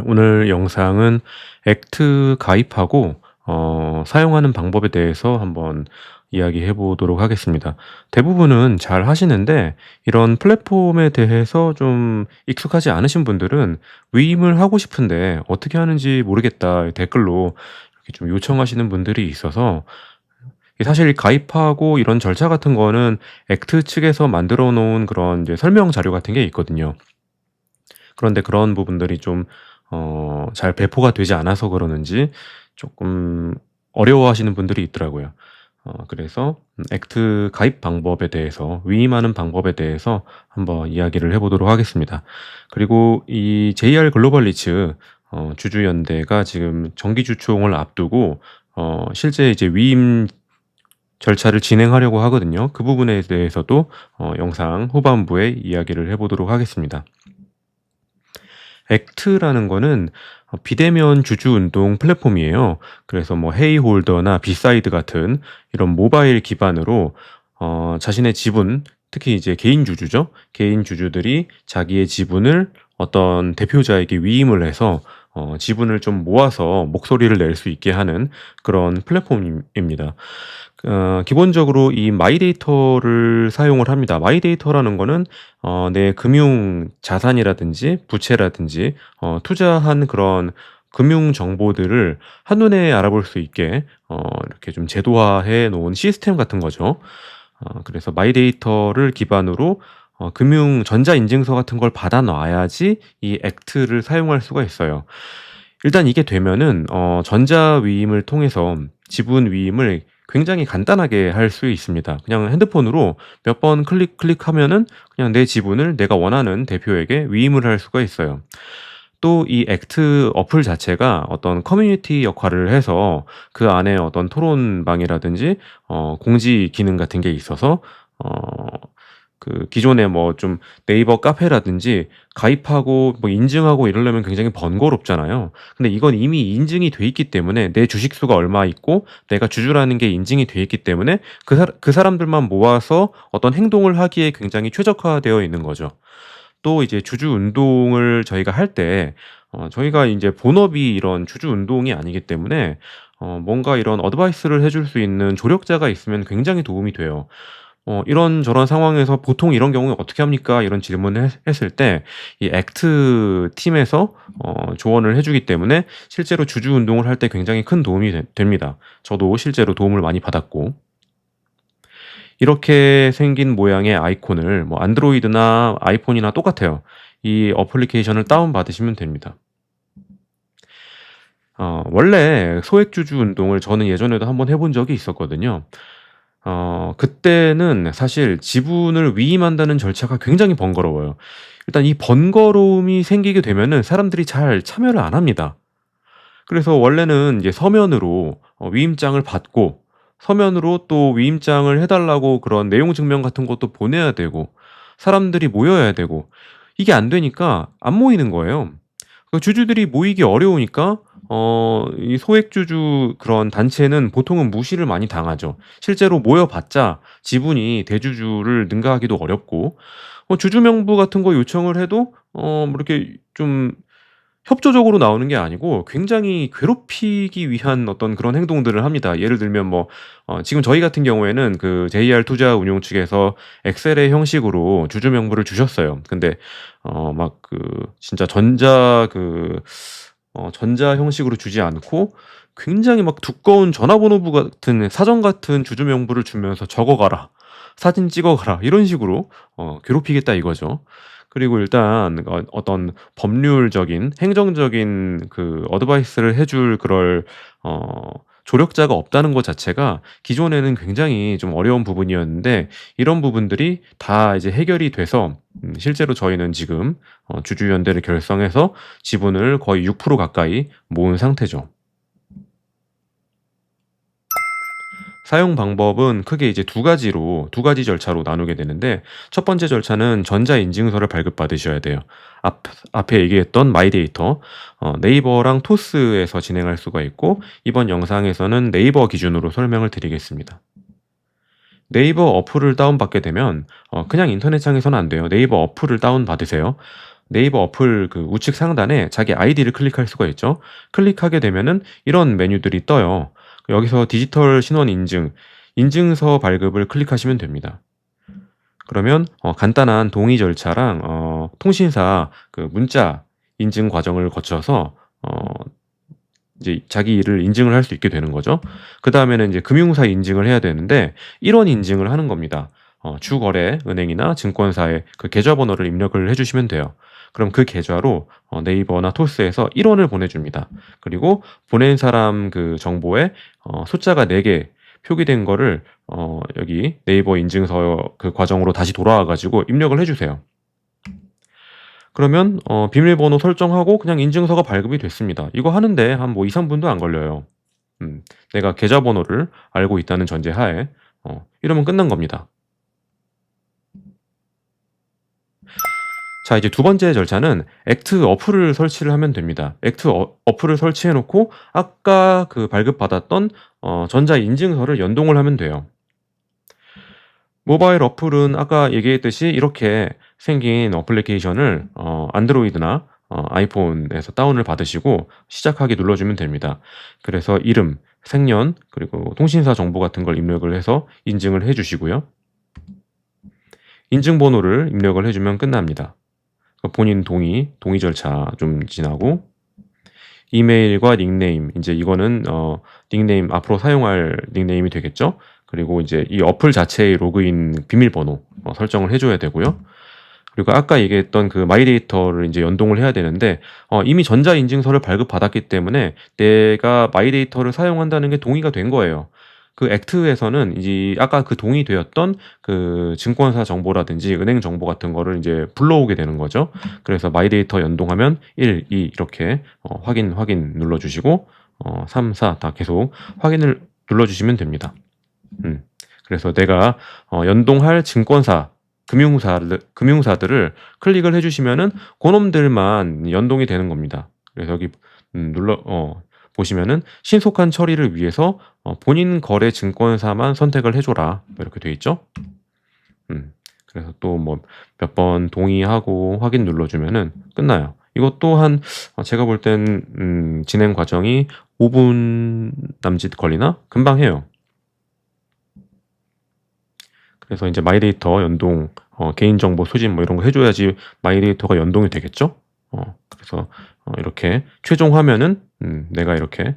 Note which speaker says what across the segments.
Speaker 1: 오늘 영상은 액트 가입하고 사용하는 방법에 대해서 한번 이야기해 보도록 하겠습니다. 대부분은 잘 하시는데 이런 플랫폼에 대해서 좀 익숙하지 않으신 분들은 위임을 하고 싶은데 어떻게 하는지 모르겠다 댓글로 이렇게 좀 요청하시는 분들이 있어서 사실 가입하고 이런 절차 같은 거는 액트 측에서 만들어 놓은 그런 이제 설명 자료 같은 게 있거든요. 그런데 그런 부분들이 좀 잘 배포가 되지 않아서 그러는지 조금 어려워하시는 분들이 있더라고요. 그래서 액트 가입 방법에 대해서 위임하는 방법에 대해서 한번 이야기를 해 보도록 하겠습니다. 그리고 이 JR 글로벌 리츠 주주연대가 지금 정기 주총을 앞두고 실제 이제 위임 절차를 진행하려고 하거든요. 그 부분에 대해서도 영상 후반부에 이야기를 해 보도록 하겠습니다. 액트라는 거는 비대면 주주 운동 플랫폼이에요. 그래서 뭐 헤이홀더나 비사이드 같은 이런 모바일 기반으로 자신의 지분, 특히 이제 개인 주주죠. 개인 주주들이 자기의 지분을 어떤 대표자에게 위임을 해서 지분을 좀 모아서 목소리를 낼 수 있게 하는 그런 플랫폼입니다. 기본적으로 이 마이데이터를 사용을 합니다. 마이데이터라는 거는 내 금융 자산이라든지 부채라든지 투자한 그런 금융 정보들을 한눈에 알아볼 수 있게 이렇게 좀 제도화해 놓은 시스템 같은 거죠. 그래서 마이데이터를 기반으로 금융 전자인증서 같은 걸 받아 놔야지 이 액트를 사용할 수가 있어요. 일단 이게 되면은 전자위임을 통해서 지분 위임을 굉장히 간단하게 할 수 있습니다. 그냥 핸드폰으로 몇 번 클릭하면은 그냥 내 지분을 내가 원하는 대표에게 위임을 할 수가 있어요. 또 이 액트 어플 자체가 어떤 커뮤니티 역할을 해서 그 안에 어떤 토론방이라든지 공지 기능 같은 게 있어서 어 그 기존에 뭐 좀 네이버 카페라든지 가입하고 뭐 인증하고 이러려면 굉장히 번거롭잖아요. 근데 이건 이미 인증이 돼 있기 때문에 내 주식수가 얼마 있고 내가 주주라는 게 인증이 돼 있기 때문에 그 사람들만 모아서 어떤 행동을 하기에 굉장히 최적화되어 있는 거죠. 또 이제 주주 운동을 저희가 할 때 저희가 인제 본업이 이런 주주 운동이 아니기 때문에 뭔가 이런 어드바이스를 해줄 수 있는 조력자가 있으면 굉장히 도움이 돼요. "이런저런 상황에서 보통 이런 경우에 어떻게 합니까?" 이런 질문을 했을 때 이 액트 팀에서 조언을 해 주기 때문에 실제로 주주 운동을 할 때 굉장히 큰 도움이 됩니다. 저도 실제로 도움을 많이 받았고. 이렇게 생긴 모양의 아이콘을 뭐 안드로이드나 아이폰이나 똑같아요. 이 어플리케이션을 다운받으시면 됩니다. 원래 소액주주 운동을 저는 예전에도 한번 해본 적이 있었거든요. 그때는 사실 지분을 위임한다는 절차가 굉장히 번거로워요. 일단 이 번거로움이 생기게 되면은 사람들이 잘 참여를 안 합니다. 그래서 원래는 이제 서면으로 위임장을 받고 서면으로 또 위임장을 해 달라고 그런 내용 증명 같은 것도 보내야 되고 사람들이 모여야 되고 이게 안 되니까 안 모이는 거예요. 주주들이 모이기 어려우니까 이 소액주주 그런 단체는 보통은 무시를 많이 당하죠. 실제로 모여봤자 지분이 대주주를 능가하기도 어렵고 주주 명부 같은 거 요청을 해도 뭐 이렇게 좀 협조적으로 나오는 게 아니고 굉장히 괴롭히기 위한 어떤 그런 행동들을 합니다. 예를 들면 뭐 지금 저희 같은 경우에는 그 JR 투자운용 측에서 엑셀의 형식으로 주주 명부를 주셨어요. 근데 막 그 진짜 전자 형식으로 주지 않고 굉장히 막 두꺼운 전화번호부 같은 사전 같은 주주 명부를 주면서 "적어 가라. 사진 찍어 가라." 이런 식으로 괴롭히겠다 이거죠. 그리고 일단 어떤 법률적인 행정적인 그 어드바이스를 해줄 그럴 어 조력자가 없다는 것 자체가 기존에는 굉장히 좀 어려운 부분이었는데 이런 부분들이 다 이제 해결이 돼서 실제로 저희는 지금 주주연대를 결성해서 지분을 거의 6% 가까이 모은 상태죠. 사용 방법은 크게 이제 두 가지 절차로 나누게 되는데 첫 번째 절차는 전자인증서를 발급받으셔야 돼요. 앞에 얘기했던 마이데이터 네이버랑 토스에서 진행할 수가 있고 이번 영상에서는 네이버 기준으로 설명을 드리겠습니다. 네이버 어플을 다운받게 되면 그냥 인터넷 창에서는 안 돼요. 네이버 어플을 다운받으세요. 네이버 어플 그 우측 상단에 자기 아이디를 클릭할 수가 있죠. 클릭하게 되면은 이런 메뉴들이 떠요. 여기서 디지털 신원 인증, 인증서 발급을 클릭하시면 됩니다. 그러면 간단한 동의 절차랑 통신사 그 문자 인증 과정을 거쳐서 이제 자기 일을 인증을 할 수 있게 되는 거죠. 그다음에는 이제 금융사 인증을 해야 되는데 이런 인증을 하는 겁니다. 주거래 은행이나 증권사에 그 계좌번호를 입력을 해 주시면 돼요. 그럼 그 계좌로 네이버나 토스에서 1원을 보내줍니다. 그리고 보낸 사람 그 정보에 숫자가 4개 표기된 거를 여기 네이버 인증서 그 과정으로 다시 돌아와 가지고 입력을 해 주세요. 그러면 비밀번호 설정하고 그냥 인증서가 발급이 됐습니다. 이거 하는데 한 뭐 2-3 분도 안 걸려요. 내가 계좌번호를 알고 있다는 전제하에 이러면 끝난 겁니다. 자, 이제 두 번째 절차는 액트 어플을 설치를 하면 됩니다. 액트 어플을 설치해 놓고 아까 그 발급받았던 전자 인증서를 연동을 하면 돼요. 모바일 어플은 아까 얘기했듯이 이렇게 생긴 어플리케이션을 안드로이드나 아이폰에서 다운을 받으시고 시작하기 눌러주면 됩니다. 그래서 이름, 생년, 그리고 통신사 정보 같은 걸 입력을 해서 인증을 해 주시고요. 인증번호를 입력을 해 주면 끝납니다. 본인 동의 절차 좀 지나고 이메일과 닉네임, 이제 이거는 닉네임 앞으로 사용할 닉네임이 되겠죠. 그리고 이제 이 어플 자체의 로그인 비밀번호 설정을 해 줘야 되고요. 그리고 아까 얘기했던 그 마이데이터를 이제 연동을 해야 되는데 이미 전자인증서를 발급받았기 때문에 내가 마이데이터를 사용한다는 게 동의가 된 거예요. 그 액트에서는 이제 아까 그 동의되었던 그 증권사 정보라든지 은행 정보 같은 거를 이제 불러오게 되는 거죠. 그래서 마이데이터 연동하면 1, 2 이렇게 확인 눌러주시고 3, 4 다 계속 확인을 눌러주시면 됩니다. 그래서 내가 연동할 증권사 금융사들을 클릭을 해 주시면은 고놈들만 연동이 되는 겁니다. 그래서 여기 보시면은 "신속한 처리를 위해서 본인 거래 증권사만 선택을 해 줘라." 이렇게 돼 있죠. 그래서 또 뭐 몇 번 동의하고 확인 눌러 주면은 끝나요. 이것도 한 제가 볼 땐 진행 과정이 5분 남짓 걸리나 금방 해요. 그래서 인제 마이데이터 연동 개인정보 수집 뭐 이런 거 해 줘야지 마이데이터가 연동이 되겠죠? 그래서 이렇게 최종 화면은 내가 이렇게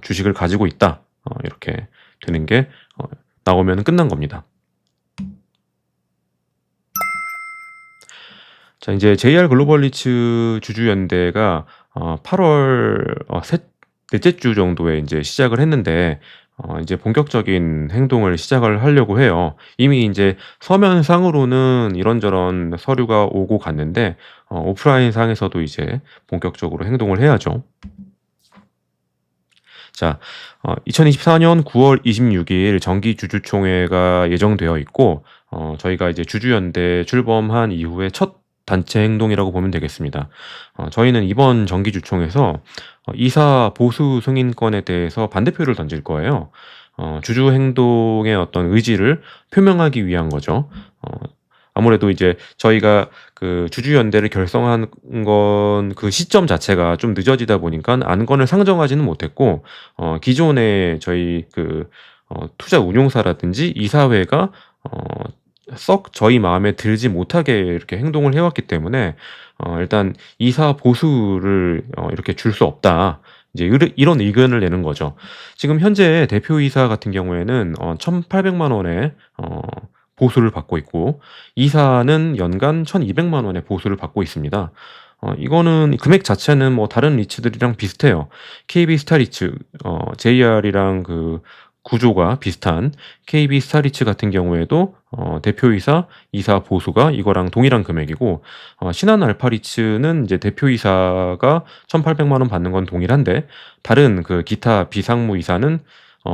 Speaker 1: '주식을 가지고 있다.' 이렇게 되는 게 나오면은 끝난 겁니다. 자, 인제 JR 글로벌 리츠 주주연대가 8월 넷째 주 정도에 인제 시작을 했는데 이제 본격적인 행동을 시작을 하려고 해요. 이미 인제 서면상으로는 이런저런 서류가 오고 갔는데 오프라인 상에서도 이제 본격적으로 행동을 해야죠. 자, 2024년 9월 26일 정기 주주총회가 예정되어 있고 저희가 이제 주주연대 출범한 이후에 첫 단체 행동이라고 보면 되겠습니다. 저희는 이번 정기 주총에서 이사 보수 승인권에 대해서 반대표를 던질 거예요. 주주 행동의 어떤 의지를 표명하기 위한 거죠. 아무래도 이제 저희가 그 주주연대를 결성한 건 그 시점 자체가 좀 늦어지다 보니깐 안건을 상정하지는 못했고 기존에 저희 그 투자 운용사라든지 이사회가 썩 저희 마음에 들지 못하게 이렇게 행동을 해 왔기 때문에 일단 "이사 보수를 이렇게 줄 수 없다." 이제 이런 의견을 내는 거죠. 지금 현재 대표이사 같은 경우에는 1,800만 원의 보수를 받고 있고 이사는 연간 1,200만 원의 보수를 받고 있습니다. 이거는 금액 자체는 뭐 다른 리츠들이랑 비슷해요. KB스타리츠 JR이랑 그 구조가 비슷한 KB스타리츠 같은 경우에도 대표이사, 이사 보수가 이거랑 동일한 금액이고 신한알파리츠는 이제 대표이사가 1,800만 원 받는 건 동일한데 다른 그 기타 비상무이사는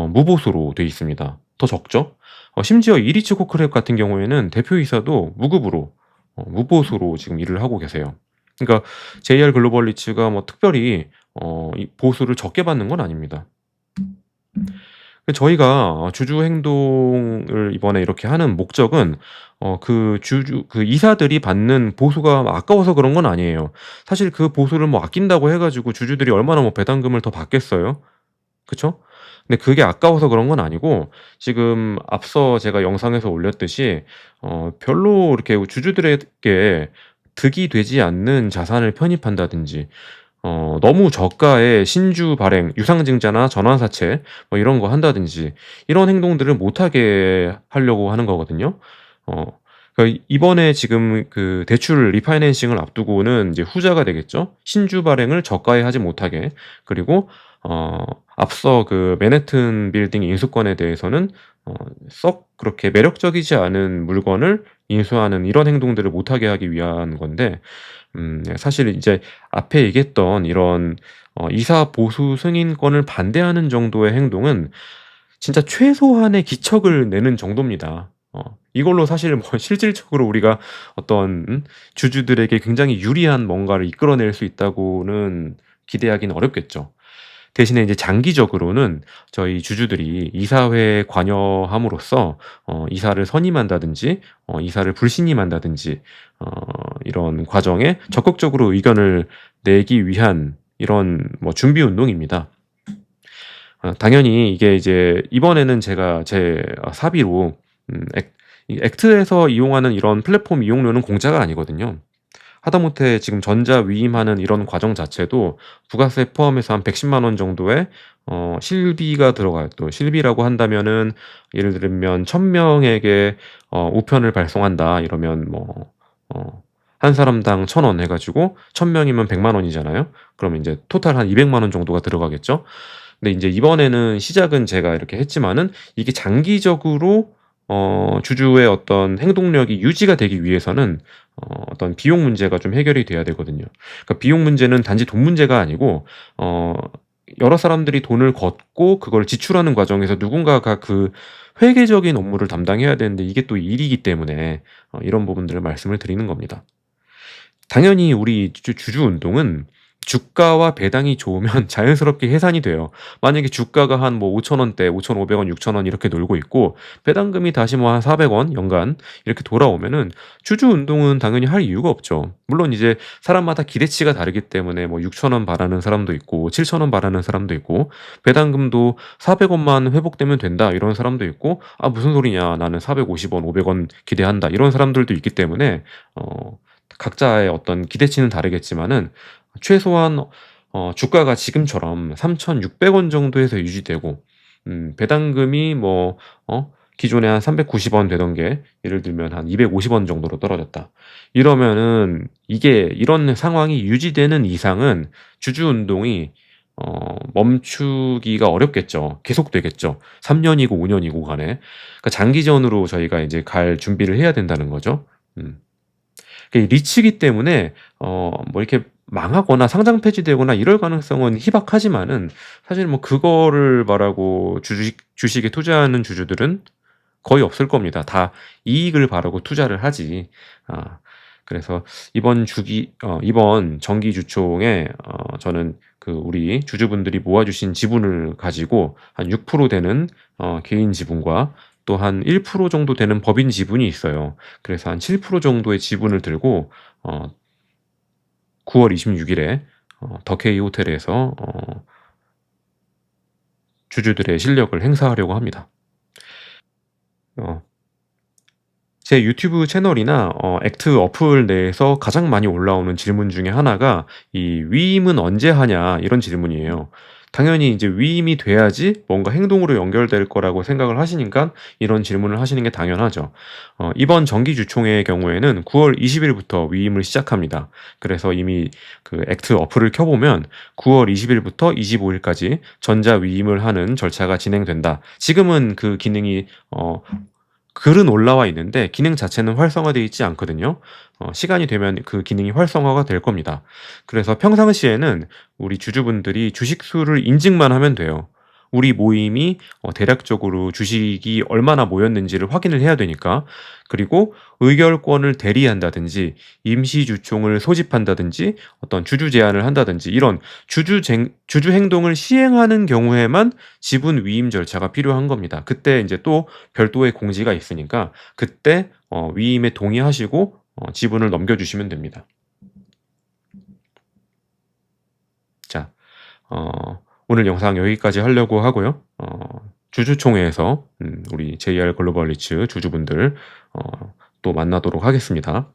Speaker 1: 무보수로 돼 있습니다. 더 적죠? 심지어 이리츠 코크랩 같은 경우에는 대표이사도 무급으로 무보수로 지금 일을 하고 계세요. 그러니까 JR 글로벌 리츠가 뭐 특별히 이 보수를 적게 받는 건 아닙니다. 저희가 주주 행동을 이번에 이렇게 하는 목적은 그 이사들이 받는 보수가 아까워서 그런 건 아니에요. 사실 그 보수를 뭐 아낀다고 해 가지고 주주들이 얼마나 뭐 배당금을 더 받겠어요? 그쵸? 근데 그게 아까워서 그런 건 아니고, 지금 앞서 제가 영상에서 올렸듯이 별로 이렇게 주주들에게 득이 되지 않는 자산을 편입한다든지, 너무 저가의 신주 발행, 유상증자나 전환사채 뭐 이런 거 한다든지, 이런 행동들을 못하게 하려고 하는 거거든요. 어 이번에 지금 그 대출 리파이낸싱을 앞두고는 이제 후자가 되겠죠. 신주 발행을 저가에 하지 못하게. 그리고 어 앞서 그 맨해튼 빌딩 인수권에 대해서는 어 썩 그렇게 매력적이지 않은 물건을 인수하는 이런 행동들을 못하게 하기 위한 건데, 사실 이제 앞에 얘기했던 이런 이사 보수 승인권을 반대하는 정도의 행동은 진짜 최소한의 기척을 내는 정도입니다. 이걸로 사실 뭐 실질적으로 우리가 어떤 주주들에게 굉장히 유리한 뭔가를 이끌어낼 수 있다고는 기대하기는 어렵겠죠. 대신에 이제 장기적으로는 저희 주주들이 이사회에 관여함으로써 이사를 선임한다든지 이사를 불신임한다든지 어 이런 과정에 적극적으로 의견을 내기 위한 이런 뭐 준비 운동입니다. 당연히 이게 이제 이번에는 제가 제 사비로 이 액트에서 이용하는 이런 플랫폼 이용료는 공짜가 아니거든요. 하다못해 지금 전자 위임하는 이런 과정 자체도 부가세 포함해서 한 110만 원 정도의 실비가 들어가요. 또 실비라고 한다면은, 예를 들면 1,000명에게 우편을 발송한다 이러면 뭐 한 사람당 1,000원 해 가지고 1,000명이면 100만 원이잖아요. 그러면 인제 토탈 한 200만 원 정도가 들어가겠죠. 근데 인제 이번에는 시작은 제가 이렇게 했지만은, 이게 장기적으로 주주의 어떤 행동력이 유지가 되기 위해서는 어떤 비용 문제가 좀 해결이 돼야 되거든요. 그러니까 비용 문제는 단지 돈 문제가 아니고, 여러 사람들이 돈을 걷고 그걸 지출하는 과정에서 누군가가 그 회계적인 업무를 담당해야 되는데, 이게 또 일이기 때문에 이런 부분들을 말씀을 드리는 겁니다. 당연히 우리 주주 운동은 주가와 배당이 좋으면 자연스럽게 해산이 돼요. 만약에 주가가 한 뭐 5천 원대, 5,500 원, 6천 원 이렇게 놀고 있고, 배당금이 다시 뭐 한 400원 연간 이렇게 돌아오면은 주주 운동은 당연히 할 이유가 없죠. 물론 이제 사람마다 기대치가 다르기 때문에 뭐 6천 원 바라는 사람도 있고 7천 원 바라는 사람도 있고, 배당금도 400 원만 회복되면 된다 이런 사람도 있고, 아 무슨 소리냐, 나는 450 원, 500원 기대한다 이런 사람들도 있기 때문에 각자의 어떤 기대치는 다르겠지만은, 최소한 주가가 지금처럼 3,600원 정도에서 유지되고, 배당금이 뭐 기존에 한 390원 되던 게 예를 들면 한 250원 정도로 떨어졌다. 이러면은 이게 이런 상황이 유지되는 이상은 주주 운동이 멈추기가 어렵겠죠. 계속되겠죠. 3 년이고 5 년이고 간에. 그러니까 장기전으로 저희가 이제 갈 준비를 해야 된다는 거죠. 음. 리츠기 때문에 뭐 이렇게 망하거나 상장 폐지되거나 이럴 가능성은 희박하지만은, 사실 뭐 그거를 바라고 주식에 투자하는 주주들은 거의 없을 겁니다. 다 이익을 바라고 투자를 하지. 아 그래서 이번 정기 주총에 저는 그 우리 주주분들이 모아 주신 지분을 가지고 한 6% 되는 개인 지분과 또 한 1% 정도 되는 법인 지분이 있어요. 그래서 한 7% 정도의 지분을 들고 9월 26 일에 더케이 호텔에서 주주들의 실력을 행사하려고 합니다. 어 제 유튜브 채널이나 액트 어플 내에서 가장 많이 올라오는 질문 중에 하나가 이 "위임은 언제 하냐?" 이런 질문이에요. 당연히 이제 위임이 돼야지 뭔가 행동으로 연결될 거라고 생각을 하시니까 이런 질문을 하시는 게 당연하죠. 이번 정기 주총의 경우에는 9월 20 일부터 위임을 시작합니다. 그래서 이미 그 액트 어플을 켜 보면 9월 20 일부터 25 일까지 전자 위임을 하는 절차가 진행된다. 지금은 그 기능이 글은 올라와 있는데 기능 자체는 활성화되어 있지 않거든요. 시간이 되면 그 기능이 활성화가 될 겁니다. 그래서 평상시에는 우리 주주분들이 주식 수를 인증만 하면 돼요. 우리 모임이 대략적으로 주식이 얼마나 모였는지를 확인을 해야 되니까. 그리고 의결권을 대리한다든지 임시주총을 소집한다든지 어떤 주주 제안을 한다든지 이런 주주 행동을 시행하는 경우에만 지분 위임 절차가 필요한 겁니다. 그때 이제 또 별도의 공지가 있으니까 그때 위임에 동의하시고 지분을 넘겨주시면 됩니다. 자, 오늘 영상 여기까지 하려고 하고요. 주주총회에서 우리 JR 글로벌 리츠 주주분들 또 만나도록 하겠습니다.